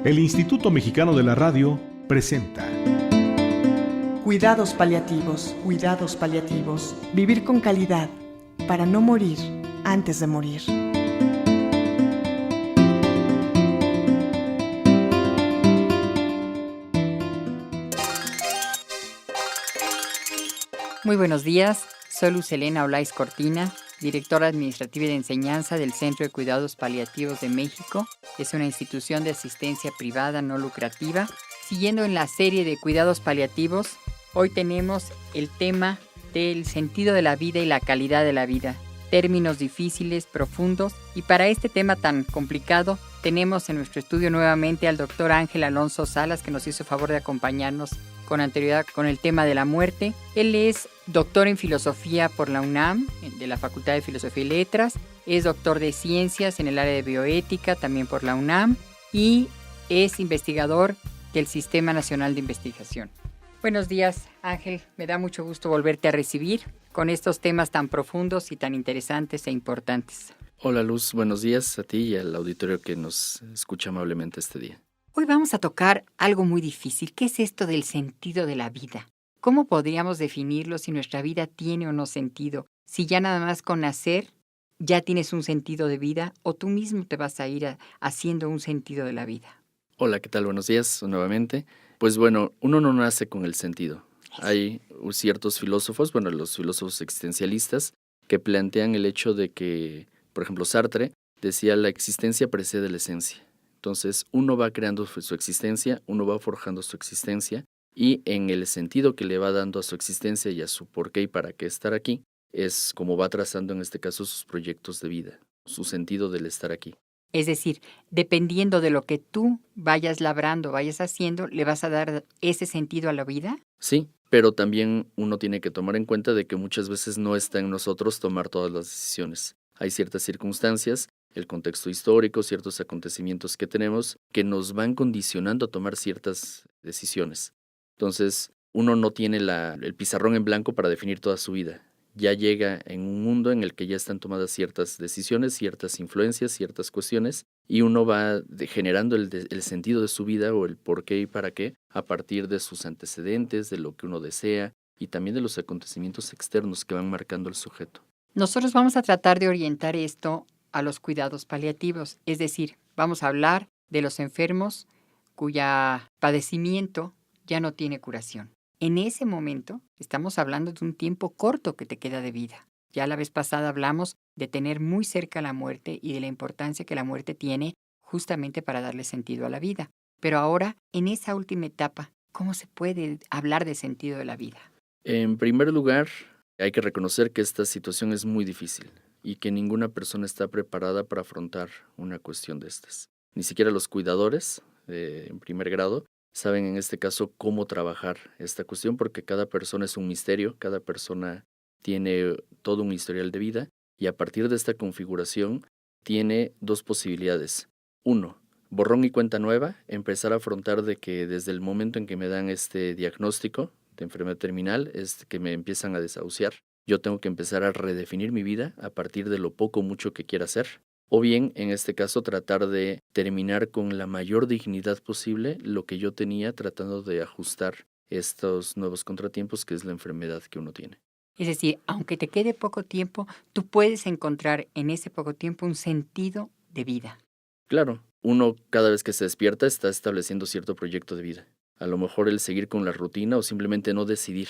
El Instituto Mexicano de la Radio presenta Cuidados paliativos, cuidados paliativos. Vivir con calidad para no morir antes de morir. Muy buenos días, soy Luz Helena Olaiz Cortina, directora administrativa y de enseñanza del Centro de Cuidados Paliativos de México. Es una institución de asistencia privada no lucrativa. Siguiendo en la serie de cuidados paliativos, hoy tenemos el tema del sentido de la vida y la calidad de la vida. Términos difíciles, profundos, y para este tema tan complicado tenemos en nuestro estudio nuevamente al doctor Ángel Alonso Salas, que nos hizo favor de acompañarnos con anterioridad con el tema de la muerte. Él es doctor en filosofía por la UNAM, de la Facultad de Filosofía y Letras, es doctor de ciencias en el área de bioética, también por la UNAM, y es investigador del Sistema Nacional de Investigación. Buenos días, Ángel, me da mucho gusto volverte a recibir con estos temas tan profundos y tan interesantes e importantes. Hola Luz, buenos días a ti y al auditorio que nos escucha amablemente este día. Hoy vamos a tocar algo muy difícil. ¿Qué es esto del sentido de la vida? ¿Cómo podríamos definirlo si nuestra vida tiene o no sentido? Si ya nada más con nacer ya tienes un sentido de vida o tú mismo te vas a ir haciendo un sentido de la vida. Hola, ¿qué tal? Buenos días nuevamente. Pues bueno, uno no nace con el sentido. Hay ciertos filósofos, los filósofos existencialistas, que plantean el hecho de que, por ejemplo, Sartre decía la existencia precede la esencia. Entonces, uno va creando su existencia, uno va forjando su existencia, y en el sentido que le va dando a su existencia y a su por qué y para qué estar aquí, es como va trazando en este caso sus proyectos de vida, su sentido del estar aquí. Es decir, dependiendo de lo que tú vayas labrando, vayas haciendo, ¿le vas a dar ese sentido a la vida? Sí, pero también uno tiene que tomar en cuenta de que muchas veces no está en nosotros tomar todas las decisiones. Hay ciertas circunstancias, el contexto histórico, ciertos acontecimientos que tenemos que nos van condicionando a tomar ciertas decisiones. Entonces, uno no tiene el pizarrón en blanco para definir toda su vida. Ya llega en un mundo en el que ya están tomadas ciertas decisiones, ciertas influencias, ciertas cuestiones, y uno va generando el sentido de su vida o el por qué y para qué a partir de sus antecedentes, de lo que uno desea y también de los acontecimientos externos que van marcando al sujeto. Nosotros vamos a tratar de orientar esto a los cuidados paliativos, es decir, vamos a hablar de los enfermos cuya padecimiento ya no tiene curación. En ese momento estamos hablando de un tiempo corto que te queda de vida. Ya la vez pasada hablamos de tener muy cerca la muerte y de la importancia que la muerte tiene justamente para darle sentido a la vida. Pero ahora, en esa última etapa, ¿cómo se puede hablar de sentido de la vida? En primer lugar, hay que reconocer que esta situación es muy difícil y que ninguna persona está preparada para afrontar una cuestión de estas. Ni siquiera los cuidadores, en primer grado, saben en este caso cómo trabajar esta cuestión porque cada persona es un misterio, cada persona tiene todo un historial de vida y a partir de esta configuración tiene dos posibilidades. Uno, borrón y cuenta nueva, empezar a afrontar de que desde el momento en que me dan este diagnóstico de enfermedad terminal, es que me empiezan a desahuciar. Yo tengo que empezar a redefinir mi vida a partir de lo poco o mucho que quiera hacer. O bien, en este caso, tratar de terminar con la mayor dignidad posible lo que yo tenía tratando de ajustar estos nuevos contratiempos que es la enfermedad que uno tiene. Es decir, aunque te quede poco tiempo, tú puedes encontrar en ese poco tiempo un sentido de vida. Claro, uno cada vez que se despierta está estableciendo cierto proyecto de vida. A lo mejor el seguir con la rutina o simplemente no decidir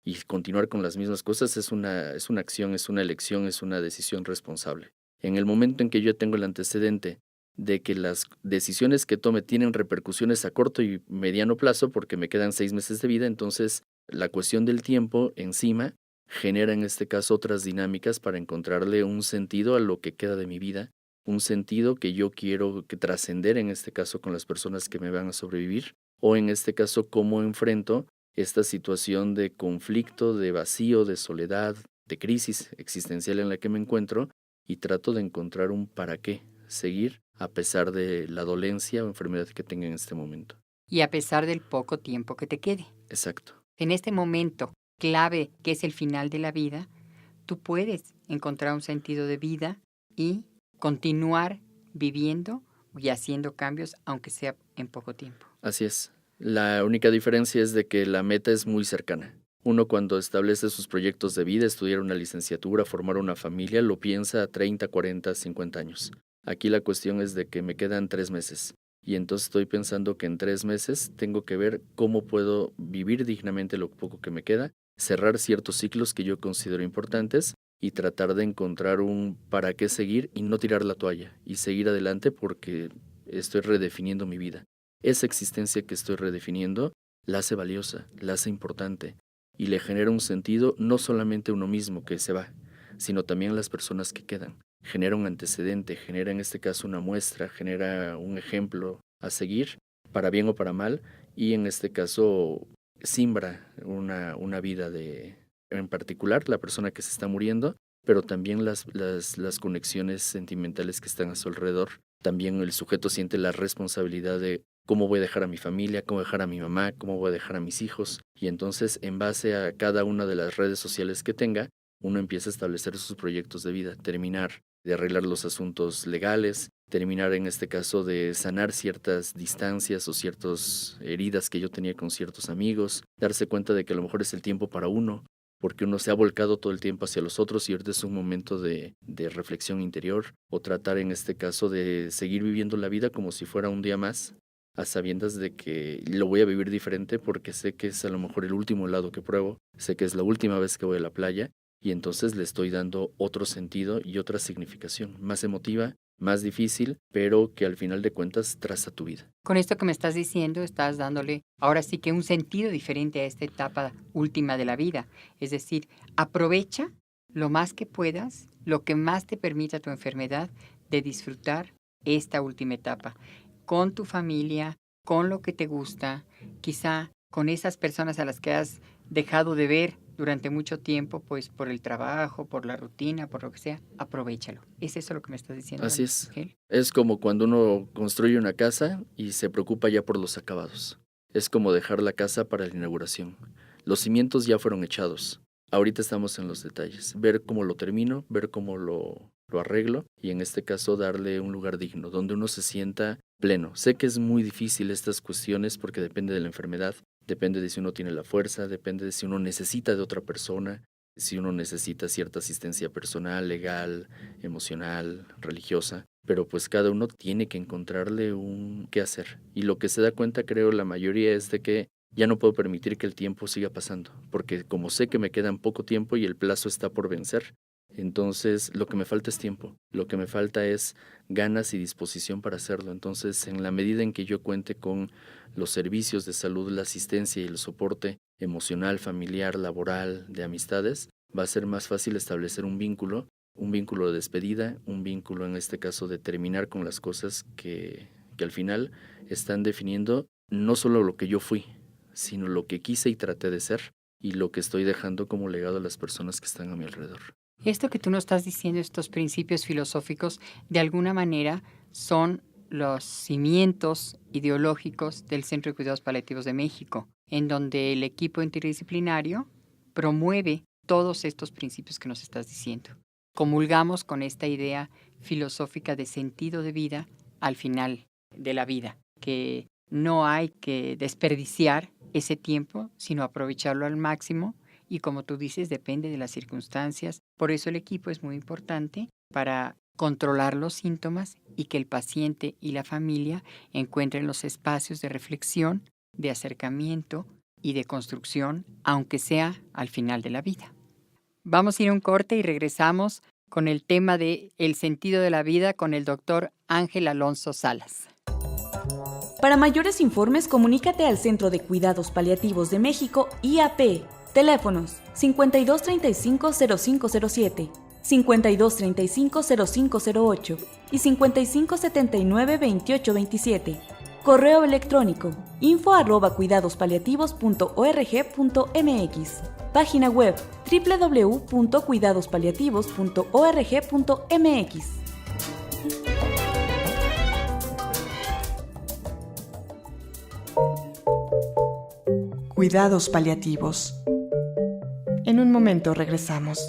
y continuar con las mismas cosas es una acción, es una elección, es una decisión responsable. En el momento en que yo tengo el antecedente de que las decisiones que tome tienen repercusiones a corto y mediano plazo porque me quedan 6 meses de vida, entonces la cuestión del tiempo encima genera en este caso otras dinámicas para encontrarle un sentido a lo que queda de mi vida, un sentido que yo quiero que trascender en este caso con las personas que me van a sobrevivir o en este caso cómo enfrento esta situación de conflicto, de vacío, de soledad, de crisis existencial en la que me encuentro y trato de encontrar un para qué seguir a pesar de la dolencia o enfermedad que tenga en este momento. Y a pesar del poco tiempo que te quede. Exacto. En este momento clave que es el final de la vida, tú puedes encontrar un sentido de vida y continuar viviendo y haciendo cambios, aunque sea en poco tiempo. Así es. La única diferencia es de que la meta es muy cercana. Uno cuando establece sus proyectos de vida, estudiar una licenciatura, formar una familia, lo piensa a 30, 40, 50 años. Aquí la cuestión es de que me quedan 3 meses. Y entonces estoy pensando que en 3 meses tengo que ver cómo puedo vivir dignamente lo poco que me queda, cerrar ciertos ciclos que yo considero importantes y tratar de encontrar un para qué seguir y no tirar la toalla y seguir adelante porque estoy redefiniendo mi vida. Esa existencia que estoy redefiniendo la hace valiosa, la hace importante y le genera un sentido no solamente a uno mismo que se va, sino también a las personas que quedan. Genera un antecedente, genera en este caso una muestra, genera un ejemplo a seguir, para bien o para mal, y en este caso simbra una vida en particular, la persona que se está muriendo, pero también las conexiones sentimentales que están a su alrededor. También el sujeto siente la responsabilidad de cómo voy a dejar a mi familia, cómo voy a dejar a mi mamá, cómo voy a dejar a mis hijos, y entonces en base a cada una de las redes sociales que tenga, uno empieza a establecer sus proyectos de vida, terminar de arreglar los asuntos legales, terminar en este caso de sanar ciertas distancias o ciertas heridas que yo tenía con ciertos amigos, darse cuenta de que a lo mejor es el tiempo para uno, porque uno se ha volcado todo el tiempo hacia los otros y ahorita es un momento de reflexión interior, o tratar en este caso de seguir viviendo la vida como si fuera un día más, a sabiendas de que lo voy a vivir diferente porque sé que es a lo mejor el último helado que pruebo, sé que es la última vez que voy a la playa, y entonces le estoy dando otro sentido y otra significación, más emotiva, más difícil, pero que al final de cuentas traza tu vida. Con esto que me estás diciendo, estás dándole ahora sí que un sentido diferente a esta etapa última de la vida. Es decir, aprovecha lo más que puedas, lo que más te permita tu enfermedad, de disfrutar esta última etapa con tu familia, con lo que te gusta, quizá con esas personas a las que has dejado de ver durante mucho tiempo, pues por el trabajo, por la rutina, por lo que sea, aprovéchalo. ¿Es eso lo que me estás diciendo? Así es. Miguel? Es como cuando uno construye una casa y se preocupa ya por los acabados. Es como dejar la casa para la inauguración. Los cimientos ya fueron echados. Ahorita estamos en los detalles. Ver cómo lo termino, ver cómo lo arreglo y en este caso darle un lugar digno, donde uno se sienta pleno. Sé que es muy difícil estas cuestiones porque depende de la enfermedad. Depende de si uno tiene la fuerza, depende de si uno necesita de otra persona, si uno necesita cierta asistencia personal, legal, emocional, religiosa. Pero pues cada uno tiene que encontrarle un qué hacer. Y lo que se da cuenta, creo, la mayoría es de que ya no puedo permitir que el tiempo siga pasando. Porque como sé que me queda poco tiempo y el plazo está por vencer, entonces lo que me falta es tiempo. Lo que me falta es ganas y disposición para hacerlo. Entonces, en la medida en que yo cuente con los servicios de salud, la asistencia y el soporte emocional, familiar, laboral, de amistades, va a ser más fácil establecer un vínculo de despedida, un vínculo en este caso de terminar con las cosas que al final están definiendo no solo lo que yo fui, sino lo que quise y traté de ser y lo que estoy dejando como legado a las personas que están a mi alrededor. Esto que tú nos estás diciendo, estos principios filosóficos, de alguna manera son los cimientos ideológicos del Centro de Cuidados Paliativos de México, en donde el equipo interdisciplinario promueve todos estos principios que nos estás diciendo. Comulgamos con esta idea filosófica de sentido de vida al final de la vida, que no hay que desperdiciar ese tiempo, sino aprovecharlo al máximo. Y como tú dices, depende de las circunstancias. Por eso el equipo es muy importante para controlar los síntomas y que el paciente y la familia encuentren los espacios de reflexión, de acercamiento y de construcción, aunque sea al final de la vida. Vamos a ir a un corte y regresamos con el tema de el sentido de la vida con el doctor Ángel Alonso Salas. Para mayores informes, comunícate al Centro de Cuidados Paliativos de México, IAP. Teléfonos 5235-0507, 5235-0508 y 5579-2827. Correo electrónico info@cuidadospaliativos.org.mx. Página web www.cuidadospaliativos.org.mx. Cuidados paliativos. En un momento regresamos.